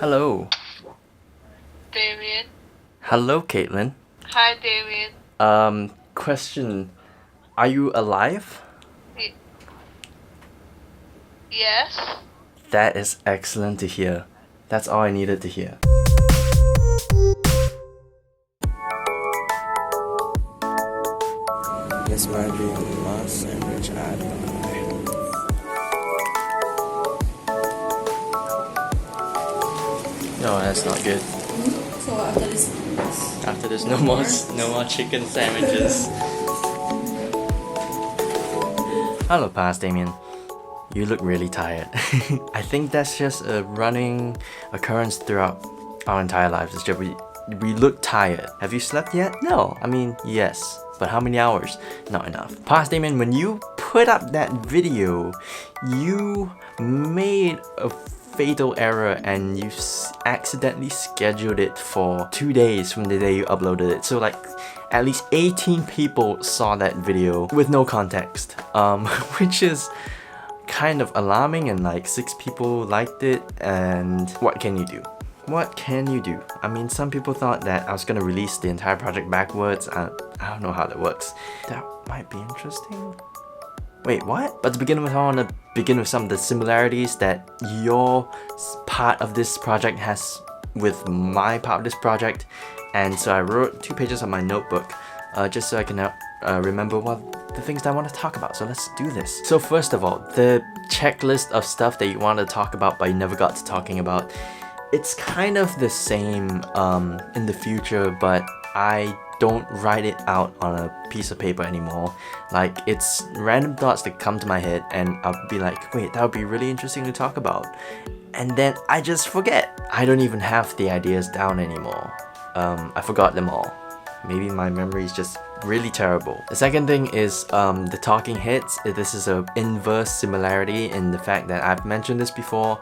Hello. Damien. Hello, Caitlin. Hi, Damien. Question. Are you alive? Yes. That is excellent to hear. That's all I needed to hear. Miss Marjorie, last sandwich I'd buy. No, that's not good. So after this, After this, no more chicken sandwiches. Hello, Past Damien. You look really tired. I think that's just a running occurrence throughout our entire lives. It's just we look tired. Have you slept yet? No. I mean, yes. But how many hours? Not enough. Past Damien, when you put up that video, you made a fatal error and you accidentally scheduled it for 2 days from the day you uploaded it. So like at least 18 people saw that video with no context, which is kind of alarming, and like 6 people liked it. And what can you do? What can you do? I mean, some people thought that I was gonna release the entire project backwards. I don't know how that works. That might be interesting. Wait, what? But to begin with, I want to begin with some of the similarities that your part of this project has with my part of this project. And so I wrote 2 pages on my notebook just so I can remember what the things that I want to talk about. So let's do this. So first of all, the checklist of stuff that you want to talk about but you never got to talking about. It's kind of the same in the future, but I don't write it out on a piece of paper anymore. Like, it's random thoughts that come to my head and I'll be like, wait, that would be really interesting to talk about. And then I just forget. I don't even have the ideas down anymore. I forgot them all. Maybe my memory is just really terrible. The second thing is the talking heads. This is an inverse similarity in the fact that I've mentioned this before.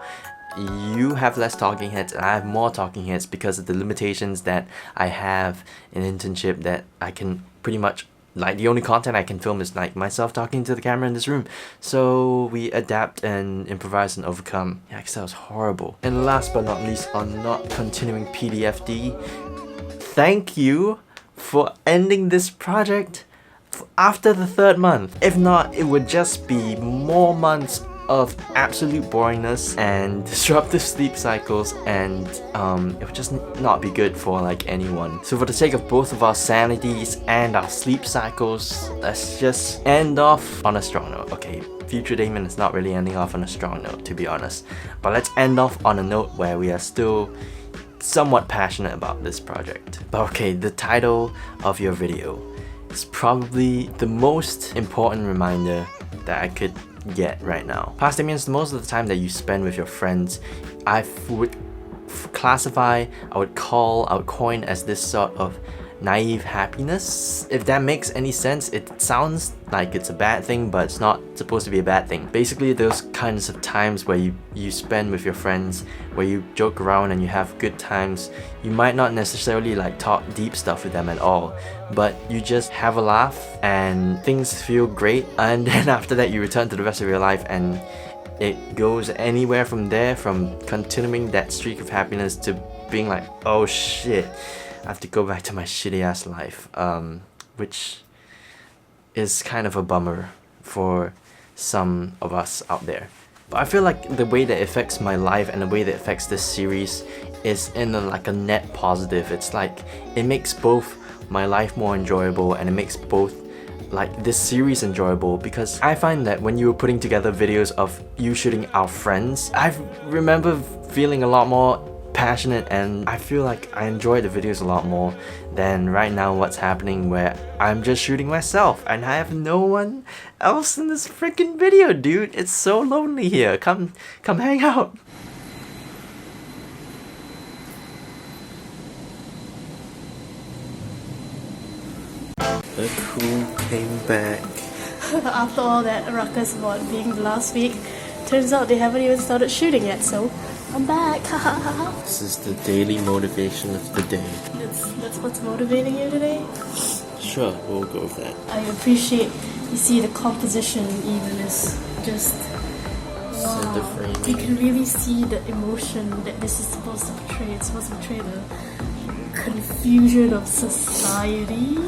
You have less talking heads and I have more talking heads because of the limitations that I have in internship, that I can pretty much, like, the only content I can film is like myself talking to the camera in this room. So we adapt and improvise and overcome. Yeah, because that was horrible. And last but not least, on not continuing PDFD, thank you for ending this project after the 3rd month. If not, it would just be more months of absolute boringness and disruptive sleep cycles, and it would just not be good for like anyone. So for the sake of both of our sanities and our sleep cycles, let's just end off on a strong note. Okay, Future Damien is not really ending off on a strong note, to be honest, but let's end off on a note where we are still somewhat passionate about this project. But okay, the title of your video is probably the most important reminder that I could get right now. Past Damien's, most of the time that you spend with your friends, I would classify, I would coin as this sort of naive happiness. If that makes any sense, it sounds like it's a bad thing, but it's not supposed to be a bad thing. Basically, those kinds of times where you spend with your friends, where you joke around and you have good times. You might not necessarily like talk deep stuff with them at all, but you just have a laugh and things feel great, and then after that you return to the rest of your life and it goes anywhere from there, from continuing that streak of happiness to being like, oh shit, I have to go back to my shitty ass life, which is kind of a bummer for some of us out there. But I feel like the way that it affects my life and the way that it affects this series is in a net positive. It's like it makes both my life more enjoyable and it makes both like this series enjoyable, because I find that when you were putting together videos of you shooting our friends, I remember feeling a lot more passionate, and I feel like I enjoy the videos a lot more than right now what's happening, where I'm just shooting myself and I have no one else in this freaking video, dude. It's so lonely here. Come hang out. The crew came back. after all that ruckus about being last week, turns out they haven't even started shooting yet, so I'm back. This is the daily motivation of the day. That's what's motivating you today? Sure, we'll go with that. I appreciate, you see, the composition even is just... So the framing. You can really see the emotion that this is supposed to portray. It's supposed to portray the confusion of society.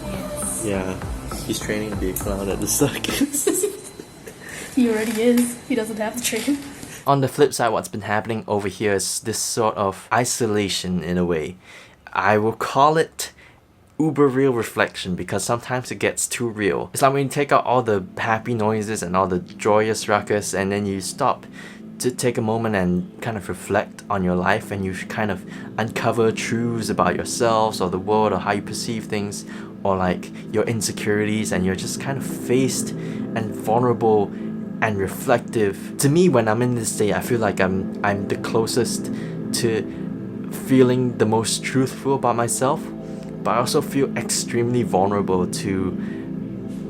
Yes. Yeah, he's training to be a clown at the circus. He already is. He doesn't have to train. On the flip side, what's been happening over here is this sort of isolation in a way. I will call it uber real reflection because sometimes it gets too real. It's like when you take out all the happy noises and all the joyous ruckus and then you stop to take a moment and kind of reflect on your life, and you kind of uncover truths about yourselves or the world or how you perceive things, or like your insecurities, and you're just kind of faced and vulnerable and reflective. To me, when I'm in this state, I feel like I'm the closest to feeling the most truthful about myself, but I also feel extremely vulnerable to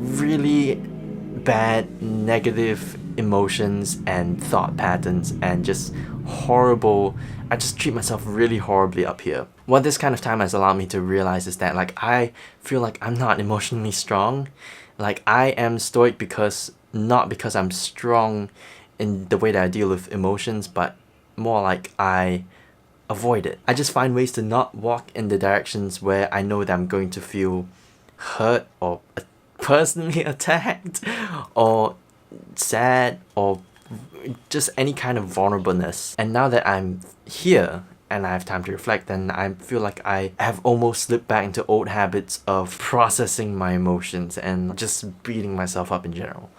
really bad negative emotions and thought patterns and just horrible. I just treat myself really horribly up here. What this kind of time has allowed me to realize is that like I feel like I'm not emotionally strong. Like I am stoic because not because I'm strong in the way that I deal with emotions, but more like I avoid it. I just find ways to not walk in the directions where I know that I'm going to feel hurt or personally attacked or sad or just any kind of vulnerableness. And now that I'm here and I have time to reflect, then I feel like I have almost slipped back into old habits of processing my emotions and just beating myself up in general.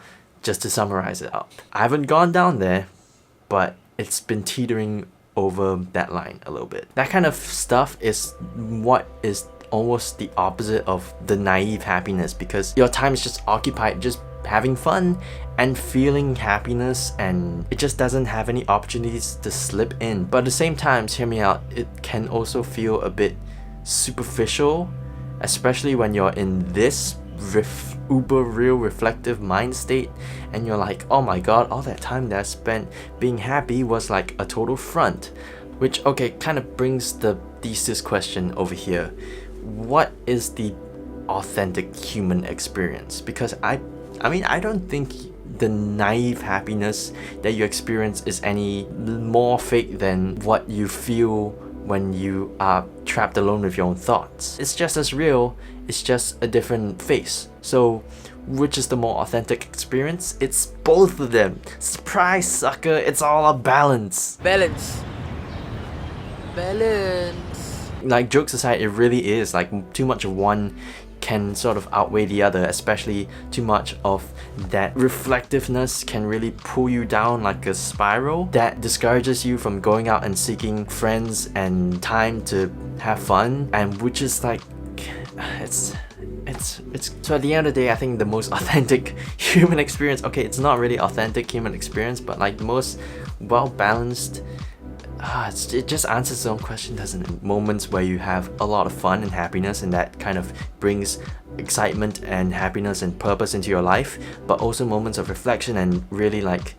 Just to summarize it up, I haven't gone down there, but it's been teetering over that line a little bit. That kind of stuff is what is almost the opposite of the naive happiness, because your time is just occupied just having fun and feeling happiness, and it just doesn't have any opportunities to slip in. But at the same time, hear me out, it can also feel a bit superficial, especially when you're in this uber real reflective mind state and you're like, oh my god, all that time that I spent being happy was like a total front. Which, okay, kind of brings the thesis question over here. What is the authentic human experience? Because I mean, I don't think the naive happiness that you experience is any more fake than what you feel when you are trapped alone with your own thoughts. It's just as real, it's just a different face. So, which is the more authentic experience? It's both of them. Surprise, sucker, it's all a balance. Balance. Like, jokes aside, it really is. Like, too much of one can sort of outweigh the other, especially too much of that reflectiveness can really pull you down like a spiral that discourages you from going out and seeking friends and time to have fun, and which is like, it's so at the end of the day, I think the most authentic human experience, okay, it's not really authentic human experience, but like the most well-balanced, it just answers its own question, doesn't it? Moments where you have a lot of fun and happiness, and that kind of brings excitement and happiness and purpose into your life, but also moments of reflection and really like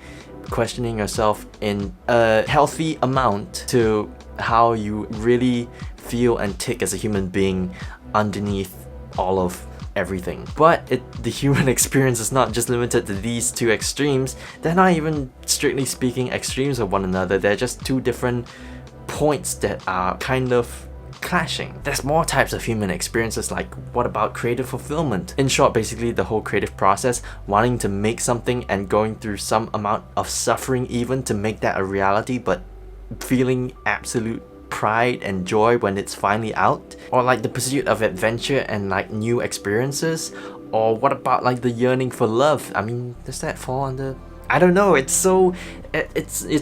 questioning yourself in a healthy amount to how you really feel and tick as a human being underneath all of everything. But the human experience is not just limited to these two extremes. They're not even strictly speaking extremes of one another. They're just two different points that are kind of clashing. There's more types of human experiences, like what about creative fulfillment? In short, basically the whole creative process, wanting to make something and going through some amount of suffering even to make that a reality, but feeling absolute pride and joy when it's finally out. Or like the pursuit of adventure and like new experiences. Or what about like the yearning for love? I mean, does that fall under? I don't know. It's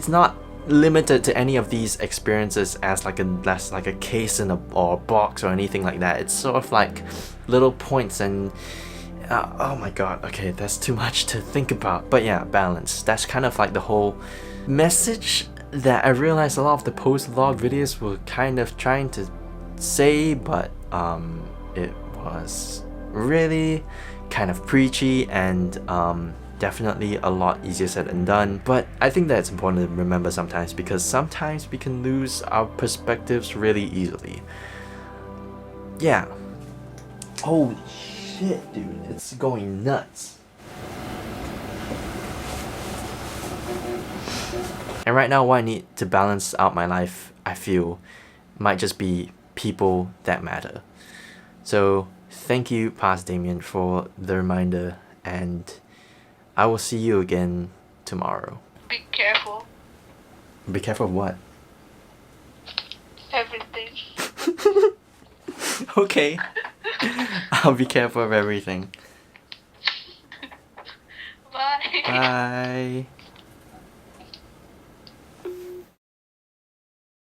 not limited to any of these experiences as like a case in or a box or anything like that. It's sort of like little points and oh my god, okay, that's too much to think about. But yeah, balance. That's kind of like the whole message that I realized a lot of the post-vlog videos were kind of trying to say, but it was really kind of preachy and definitely a lot easier said than done. But I think that's important to remember sometimes, because sometimes we can lose our perspectives really easily. Yeah. Holy shit, dude, it's going nuts. And right now, what I need to balance out my life, I feel, might just be people that matter. So thank you, past Damien, for the reminder, and I will see you again tomorrow. Be careful. Be careful of what? Everything. Okay. I'll be careful of everything. Bye. Bye.